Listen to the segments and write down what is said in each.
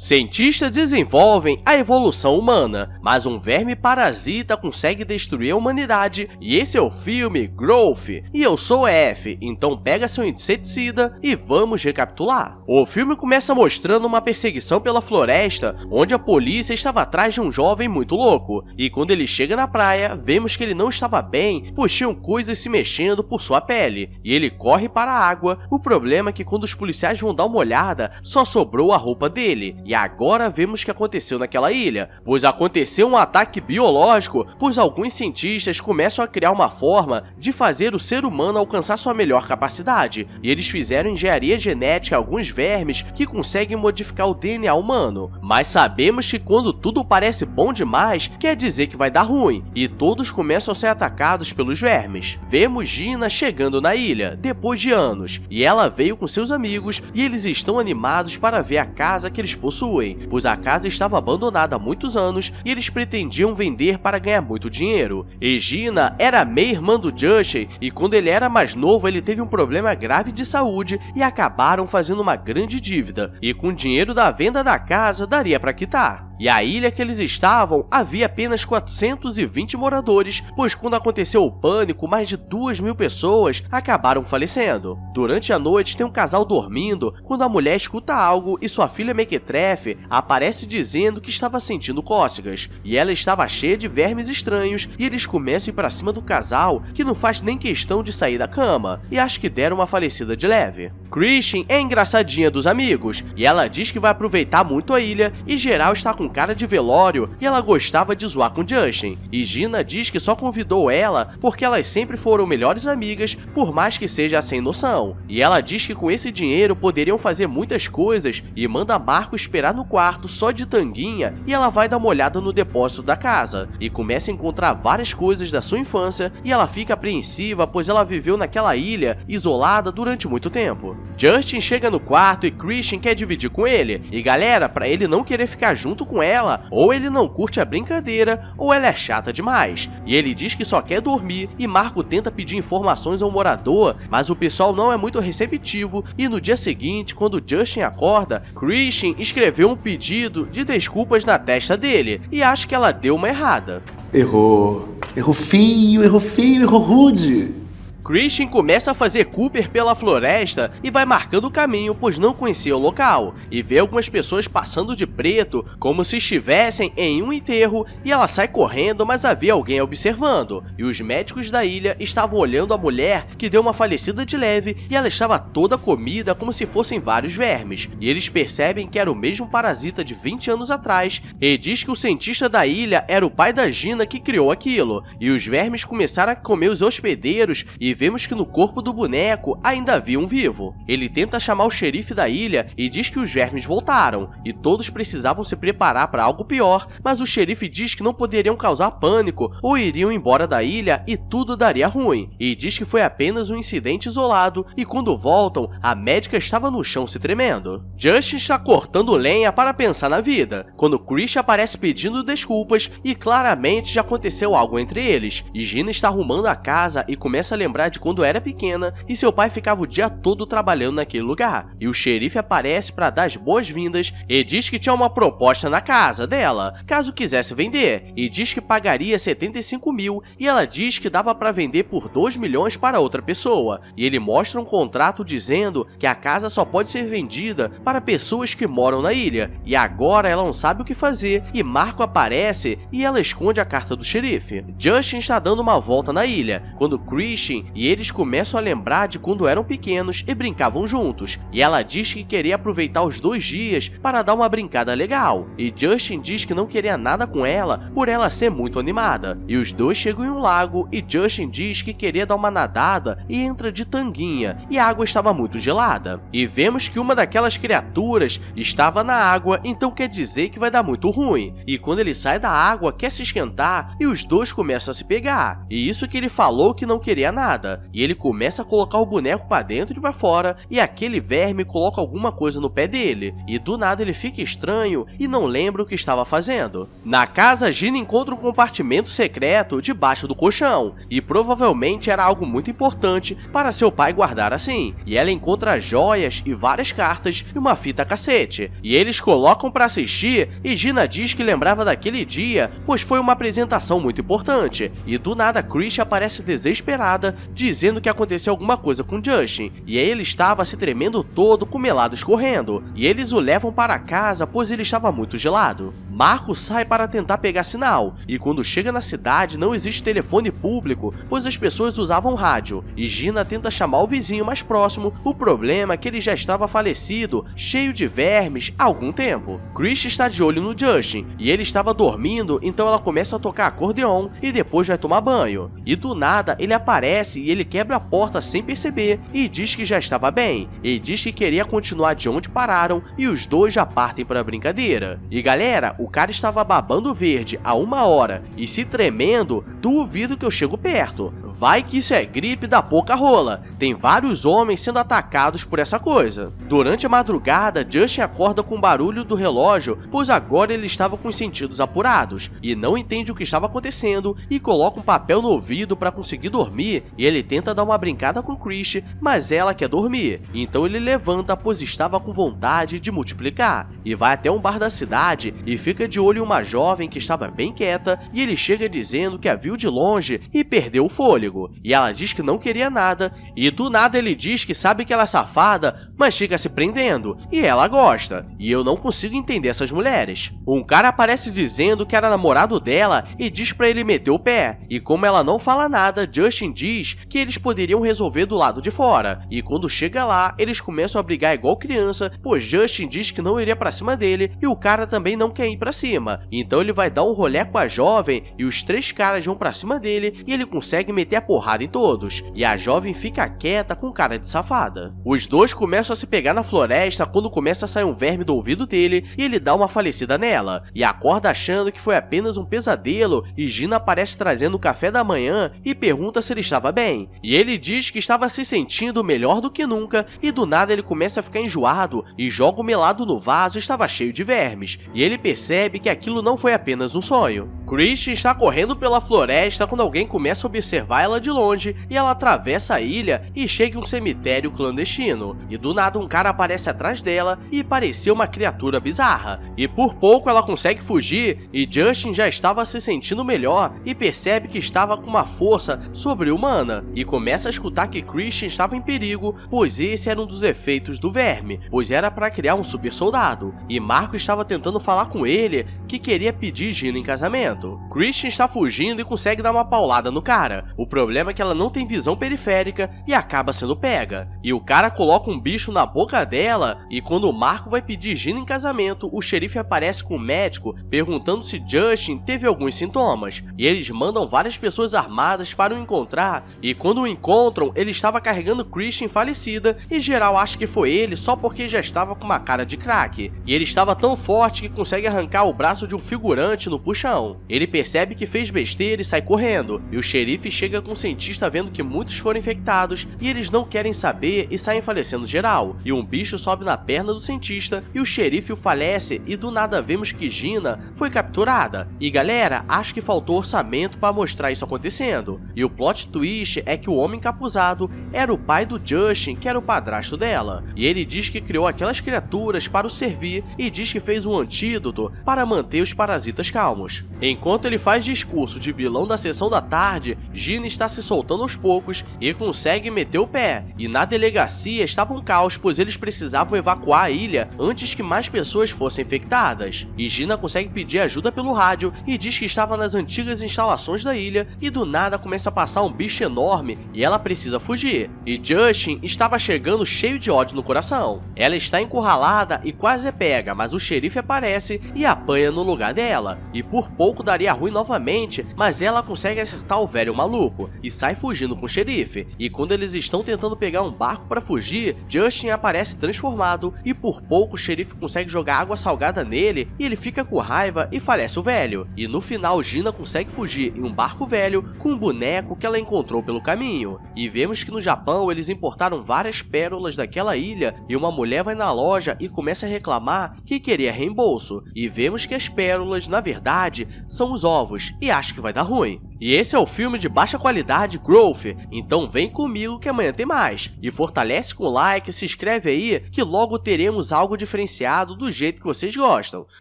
Cientistas desenvolvem a evolução humana, mas um verme parasita consegue destruir a humanidade, e esse é o filme Growth. E eu sou o F, então pega seu inseticida e vamos recapitular. O filme começa mostrando uma perseguição pela floresta, onde a polícia estava atrás de um jovem muito louco, e quando ele chega na praia, vemos que ele não estava bem, pois tinham coisas se mexendo por sua pele, e ele corre para a água. O problema é que quando os policiais vão dar uma olhada, só sobrou a roupa dele. E agora vemos o que aconteceu naquela ilha, pois aconteceu um ataque biológico, pois alguns cientistas começam a criar uma forma de fazer o ser humano alcançar sua melhor capacidade, e eles fizeram engenharia genética a alguns vermes que conseguem modificar o DNA humano. Mas sabemos que quando tudo parece bom demais, quer dizer que vai dar ruim, e todos começam a ser atacados pelos vermes. Vemos Gina chegando na ilha, depois de anos, e ela veio com seus amigos, e eles estão animados para ver a casa que eles possuem, pois a casa estava abandonada há muitos anos e eles pretendiam vender para ganhar muito dinheiro. E Gina era meia-irmã do Justin, e quando ele era mais novo ele teve um problema grave de saúde e acabaram fazendo uma grande dívida, e com o dinheiro da venda da casa daria para quitar. E a ilha que eles estavam havia apenas 420 moradores, pois quando aconteceu o pânico, mais de 2.000 pessoas acabaram falecendo. Durante a noite tem um casal dormindo quando a mulher escuta algo e sua filha Mequetrefe aparece dizendo que estava sentindo cócegas, e ela estava cheia de vermes estranhos, e eles começam a ir para cima do casal, que não faz nem questão de sair da cama, e acho que deram uma falecida de leve. Christian é a engraçadinha dos amigos, e ela diz que vai aproveitar muito a ilha, e geral está com cara de velório, e ela gostava de zoar com Justin. E Gina diz que só convidou ela porque elas sempre foram melhores amigas, por mais que seja sem noção. E ela diz que com esse dinheiro poderiam fazer muitas coisas, e manda Marco esperar no quarto só de tanguinha, e ela vai dar uma olhada no depósito da casa, e começa a encontrar várias coisas da sua infância, e ela fica apreensiva pois ela viveu naquela ilha isolada durante muito tempo. Justin chega no quarto e Christian quer dividir com ele, e galera, pra ele não querer ficar junto com ela, ou ele não curte a brincadeira, ou ela é chata demais. E ele diz que só quer dormir, e Marco tenta pedir informações ao morador, mas o pessoal não é muito receptivo, e no dia seguinte, quando Justin acorda, Christian escreveu um pedido de desculpas na testa dele, e acho que ela deu uma errada. Errou feio, errou rude. Christian começa a fazer Cooper pela floresta e vai marcando o caminho, pois não conhecia o local, e vê algumas pessoas passando de preto, como se estivessem em um enterro, e ela sai correndo, mas havia alguém observando, e os médicos da ilha estavam olhando a mulher que deu uma falecida de leve, e ela estava toda comida como se fossem vários vermes, e eles percebem que era o mesmo parasita de 20 anos atrás, e diz que o cientista da ilha era o pai da Gina que criou aquilo, e os vermes começaram a comer os hospedeiros, e vemos que no corpo do boneco ainda havia um vivo. Ele tenta chamar o xerife da ilha e diz que os vermes voltaram, e todos precisavam se preparar para algo pior, mas o xerife diz que não poderiam causar pânico ou iriam embora da ilha e tudo daria ruim, e diz que foi apenas um incidente isolado, e quando voltam, a médica estava no chão se tremendo. Justin está cortando lenha para pensar na vida, quando Christian aparece pedindo desculpas, e claramente já aconteceu algo entre eles, e Gina está arrumando a casa e começa a lembrar de quando era pequena e seu pai ficava o dia todo trabalhando naquele lugar, e o xerife aparece para dar as boas-vindas e diz que tinha uma proposta na casa dela, caso quisesse vender, e diz que pagaria 75 mil, e ela diz que dava para vender por 2 milhões para outra pessoa, e ele mostra um contrato dizendo que a casa só pode ser vendida para pessoas que moram na ilha, e agora ela não sabe o que fazer, e Marco aparece e ela esconde a carta do xerife. Justin está dando uma volta na ilha, quando Christian e eles começam a lembrar de quando eram pequenos e brincavam juntos, e ela diz que queria aproveitar os 2 dias para dar uma brincada legal, e Justin diz que não queria nada com ela por ela ser muito animada, e os dois chegam em um lago e Justin diz que queria dar uma nadada e entra de tanguinha, e a água estava muito gelada, e vemos que uma daquelas criaturas estava na água, então quer dizer que vai dar muito ruim, e quando ele sai da água quer se esquentar e os dois começam a se pegar, e isso que ele falou que não queria nada, nada, e ele começa a colocar o boneco pra dentro e pra fora, e aquele verme coloca alguma coisa no pé dele, e do nada ele fica estranho e não lembra o que estava fazendo. Na casa, Gina encontra um compartimento secreto debaixo do colchão, e provavelmente era algo muito importante para seu pai guardar assim, e ela encontra joias e várias cartas e uma fita cassete, e eles colocam para assistir, e Gina diz que lembrava daquele dia, pois foi uma apresentação muito importante, e do nada Christian aparece desesperada, dizendo que aconteceu alguma coisa com Justin, e ele estava se tremendo todo com melado escorrendo, e eles o levam para casa pois ele estava muito gelado. Marco sai para tentar pegar sinal, e quando chega na cidade não existe telefone público, pois as pessoas usavam rádio, e Gina tenta chamar o vizinho mais próximo. O problema é que ele já estava falecido, cheio de vermes, há algum tempo. Chris está de olho no Justin, e ele estava dormindo, então ela começa a tocar acordeon, e depois vai tomar banho. E do nada ele aparece e ele quebra a porta sem perceber, e diz que já estava bem, e diz que queria continuar de onde pararam, e os dois já partem para a brincadeira. E galera, o cara estava babando verde há 1 hora e se tremendo, duvido que eu chego perto. Vai que isso é gripe da pouca rola. Tem vários homens sendo atacados por essa coisa. Durante a madrugada, Justin acorda com o barulho do relógio, pois agora ele estava com os sentidos apurados e não entende o que estava acontecendo e coloca um papel no ouvido para conseguir dormir, e ele tenta dar uma brincada com Chris, mas ela quer dormir. Então ele levanta, pois estava com vontade de multiplicar, e vai até um bar da cidade e fica de olho em uma jovem que estava bem quieta, e ele chega dizendo que a viu de longe e perdeu o fôlego. E ela diz que não queria nada, e do nada ele diz que sabe que ela é safada, mas fica se prendendo, e ela gosta, e eu não consigo entender essas mulheres. Um cara aparece dizendo que era namorado dela e diz pra ele meter o pé, e como ela não fala nada, Justin diz que eles poderiam resolver do lado de fora, e quando chega lá, eles começam a brigar igual criança, pois Justin diz que não iria pra cima dele, e o cara também não quer ir pra cima, então ele vai dar um rolê com a jovem, e os 3 caras vão pra cima dele, e ele consegue meter a porrada em todos, e a jovem fica quieta com cara de safada. Os dois começam a se pegar na floresta quando começa a sair um verme do ouvido dele, e ele dá uma falecida nela, e acorda achando que foi apenas um pesadelo, e Gina aparece trazendo o café da manhã e pergunta se ele estava bem, e ele diz que estava se sentindo melhor do que nunca, e do nada ele começa a ficar enjoado, e joga o melado no vaso, estava cheio de vermes, e ele percebe que aquilo não foi apenas um sonho. Christian está correndo pela floresta quando alguém começa a observar ela de longe, e ela atravessa a ilha e chega em um cemitério clandestino, e do nada um cara aparece atrás dela e parecia uma criatura bizarra, e por pouco ela consegue fugir, e Justin já estava se sentindo melhor e percebe que estava com uma força sobre-humana, e começa a escutar que Christian estava em perigo, pois esse era um dos efeitos do verme, pois era para criar um super soldado, e Marco estava tentando falar com ele que queria pedir Gina em casamento. Christian está fugindo e consegue dar uma paulada no cara. O problema é que ela não tem visão periférica e acaba sendo pega. E o cara coloca um bicho na boca dela, e quando o Marco vai pedir Gina em casamento, o xerife aparece com o médico perguntando se Justin teve alguns sintomas. E eles mandam várias pessoas armadas para o encontrar, e quando o encontram, ele estava carregando Christian falecida, e geral acha que foi ele só porque já estava com uma cara de crack. E ele estava tão forte que consegue arrancar o braço de um figurante no puxão. Ele percebe que fez besteira e sai correndo, e o xerife chega com o cientista vendo que muitos foram infectados, e eles não querem saber e saem falecendo geral, e um bicho sobe na perna do cientista, e o xerife o falece, e do nada vemos que Gina foi capturada. E galera, acho que faltou orçamento para mostrar isso acontecendo, e o plot twist é que o homem encapuzado era o pai do Justin, que era o padrasto dela, e ele diz que criou aquelas criaturas para o servir, e diz que fez um antídoto para manter os parasitas calmos. Enquanto ele faz discurso de vilão da sessão da tarde, Gina está se soltando aos poucos e consegue meter o pé, e na delegacia estava um caos, pois eles precisavam evacuar a ilha antes que mais pessoas fossem infectadas, e Gina consegue pedir ajuda pelo rádio e diz que estava nas antigas instalações da ilha, e do nada começa a passar um bicho enorme e ela precisa fugir, e Justin estava chegando cheio de ódio no coração. Ela está encurralada e quase é pega, mas o xerife aparece e apanha no lugar dela, e por pouco tudo daria ruim novamente, mas ela consegue acertar o velho maluco e sai fugindo com o xerife. E quando eles estão tentando pegar um barco para fugir, Justin aparece transformado e por pouco o xerife consegue jogar água salgada nele e ele fica com raiva e falece o velho. E no final Gina consegue fugir em um barco velho com um boneco que ela encontrou pelo caminho. E vemos que no Japão eles importaram várias pérolas daquela ilha e uma mulher vai na loja e começa a reclamar que queria reembolso. E vemos que as pérolas, na verdade, são os ovos e acho que vai dar ruim. E esse é o filme de baixa qualidade Growth, então vem comigo que amanhã tem mais. E fortalece com o like, se inscreve aí que logo teremos algo diferenciado do jeito que vocês gostam.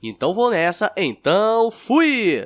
Então vou nessa, então fui!